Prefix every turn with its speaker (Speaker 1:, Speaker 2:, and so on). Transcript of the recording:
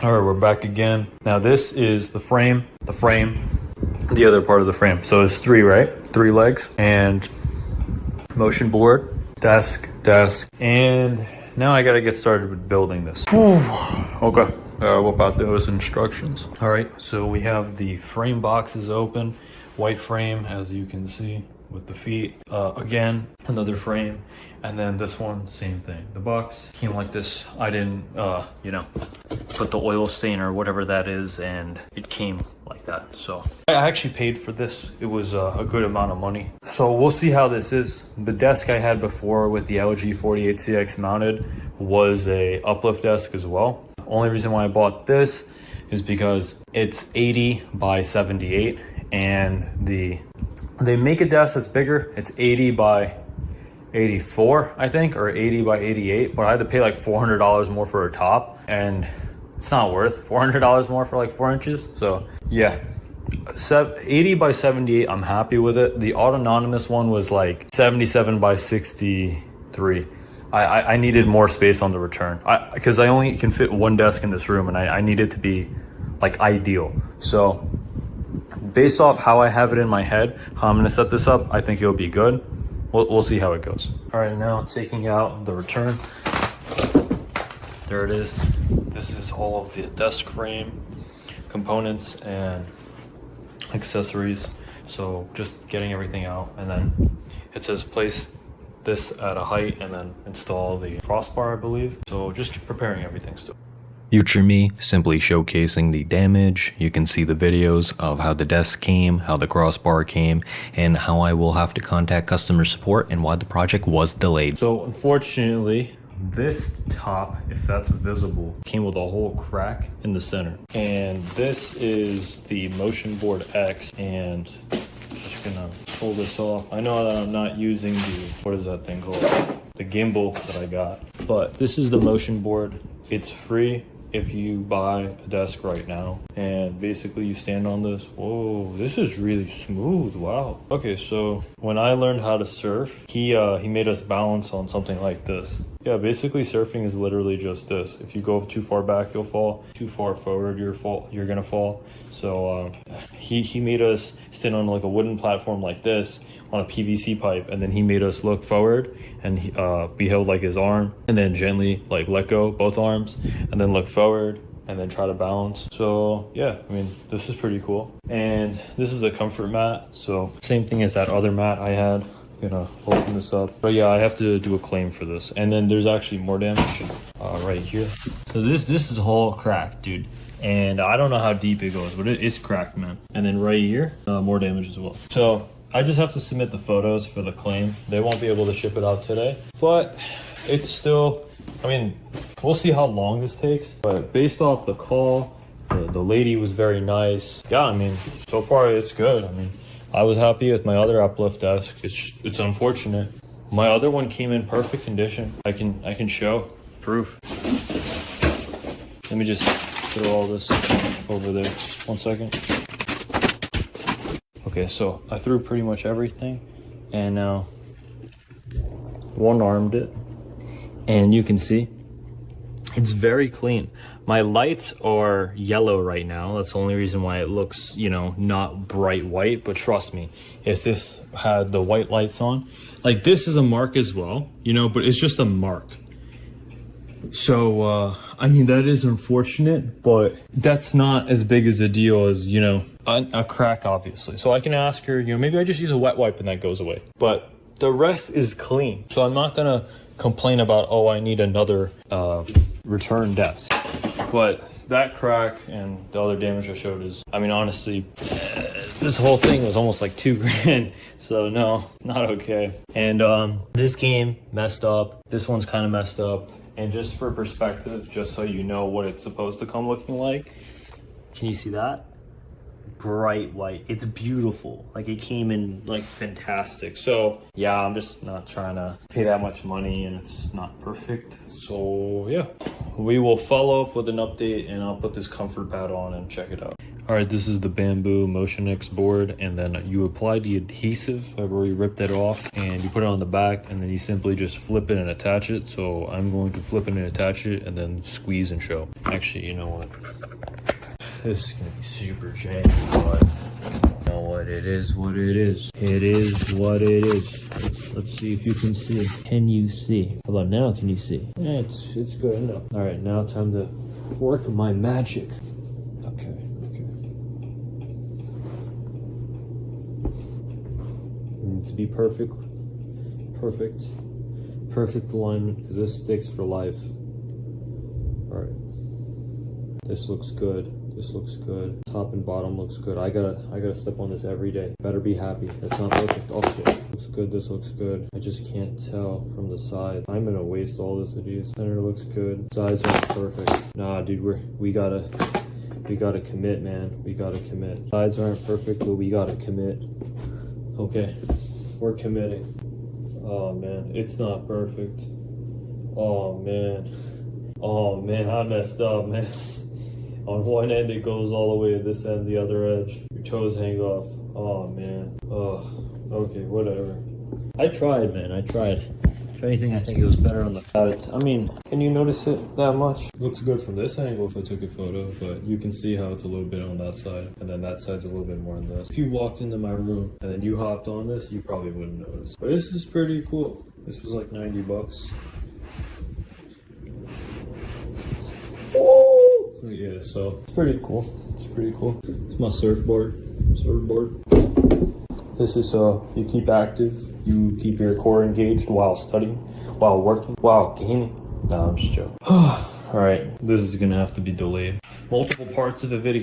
Speaker 1: All right, we're back again. Now this is the frame, the other part of the frame. So it's three, right? 3 legs and motion board, desk, and now I gotta get started with building this. Okay, whip out those instructions. All right, so we have the frame boxes open, white frame, as you can see, with the feet. Again, another frame, and then this one, same thing. The box came like this. I didn't, put the oil stain or whatever that is, and it came like that. So I actually paid for this. It was a good amount of money. So we'll see how this is. The desk I had before with the LG 48CX mounted was a uplift desk as well. Only reason why I bought this is because it's 80 by 78, and they make a desk that's bigger. It's 80 by 84, I think, or 80 by 88, but I had to pay like $400 more for a top, and it's not worth $400 more for like 4 inches. So yeah, 80 by 78, I'm happy with it. The autonomous one was like 77 by 63. I needed more space on the return because I only can fit one desk in this room, and I need it to be like ideal. So based off how I have it in my head, how I'm gonna set this up, I think it'll be good. We'll see how it goes. All right, now taking out the return. There it is. This is all of the desk frame components and accessories. So just getting everything out, and then it says place this at a height and then install the crossbar, I believe. So just preparing everything still.
Speaker 2: Future me simply showcasing the damage. You can see the videos of how the desk came, how the crossbar came, and how I will have to contact customer support and why the project was delayed.
Speaker 1: So unfortunately, this top, if that's visible, came with a whole crack in the center. And this is the Motion Board X, and just gonna pull this off. I know that I'm not using the, what is that thing called? The gimbal that I got. But this is the motion board. It's free if you buy a desk right now, and basically you stand on this. Whoa, this is really smooth. Wow. Okay, so when I learned how to surf, he made us balance on something like this. Yeah, basically surfing is literally just this. If you go too far back, you'll fall. Too far forward, you're gonna fall. So he made us stand on like a wooden platform like this on a PVC pipe, and then he made us look forward, and he held like his arm, and then gently like let go both arms, and then look forward, and then try to balance. So yeah, I mean, this is pretty cool. And this is a comfort mat, so same thing as that other mat I had. I'm gonna open this up, but yeah, I have to do a claim for this. And then there's actually more damage right here. So this is all cracked, dude, and I don't know how deep it goes, but it is cracked, man. And then right here, more damage as well. So I just have to submit the photos for the claim. They won't be able to ship it out today, but it's still, I mean, we'll see how long this takes. But based off the call, the lady was very nice. Yeah, I mean, so far it's good. I mean, I was happy with my other uplift desk. It's unfortunate. My other one came in perfect condition. I can show proof. Let me just throw all this over there. 1 second. Okay, so I threw pretty much everything, and now one-armed it, and you can see it's very clean. My lights are yellow right now. That's the only reason why it looks, not bright white, but trust me, if this had the white lights on, like this is a mark as well, but it's just a mark. So, I mean, that is unfortunate, but that's not as big as a deal as, a crack, obviously. So I can ask her, maybe I just use a wet wipe and that goes away. But the rest is clean. So I'm not going to complain about, oh, I need another return desk. But that crack and the other damage I showed is, I mean, honestly, this whole thing was almost like $2,000. So no, not okay. And this game messed up. This one's kind of messed up. And just for perspective, just so you know what it's supposed to come looking like, can you see that? bright white. It's beautiful. Like it came in like fantastic. So yeah, I'm just not trying to pay that much money and it's just not perfect. So yeah, we will follow up with an update and I'll put this comfort pad on and check it out. All right, this is the Bamboo Motion X board, and then you apply the adhesive. I've already ripped that off, and you put it on the back, and then you simply just flip it and attach it. So I'm going to flip it and attach it, and then squeeze and show. Actually, you know what? This is gonna be super janky, but you know what? It is what it is. It is what it is. Let's see if you can see. Can you see? How about now? Can you see? Yeah, it's good enough. All right, now time to work my magic. Okay. To be perfect alignment, because this sticks for life. All right, this looks good. Top and bottom looks good. I gotta step on this every day. Better be happy. That's not perfect. Oh shit. Looks good. This looks good. I just can't tell from the side. I'm gonna waste all this adhesive. Center looks good. Sides aren't perfect. Nah, dude, we gotta commit, man. We gotta commit. Sides aren't perfect, but we gotta commit. Okay, we're committing. Oh man, it's not perfect. Oh man, I messed up, man. On one end it goes all the way to this end, the other edge. Your toes hang off. Oh man. Oh, okay, whatever. I tried, man. I tried. If anything, I think it was better on the side. I mean, can you notice it that much? It looks good from this angle if I took a photo, but you can see how it's a little bit on that side, and then that side's a little bit more on this. If you walked into my room and then you hopped on this, you probably wouldn't notice. But this is pretty cool. This was like 90 bucks. Oh! Yeah, so it's pretty cool. It's my surfboard. This is you keep active, you keep your core engaged while studying, while working, while gaming. No, I'm just joking. All right, this is gonna have to be delayed. Multiple parts of the video.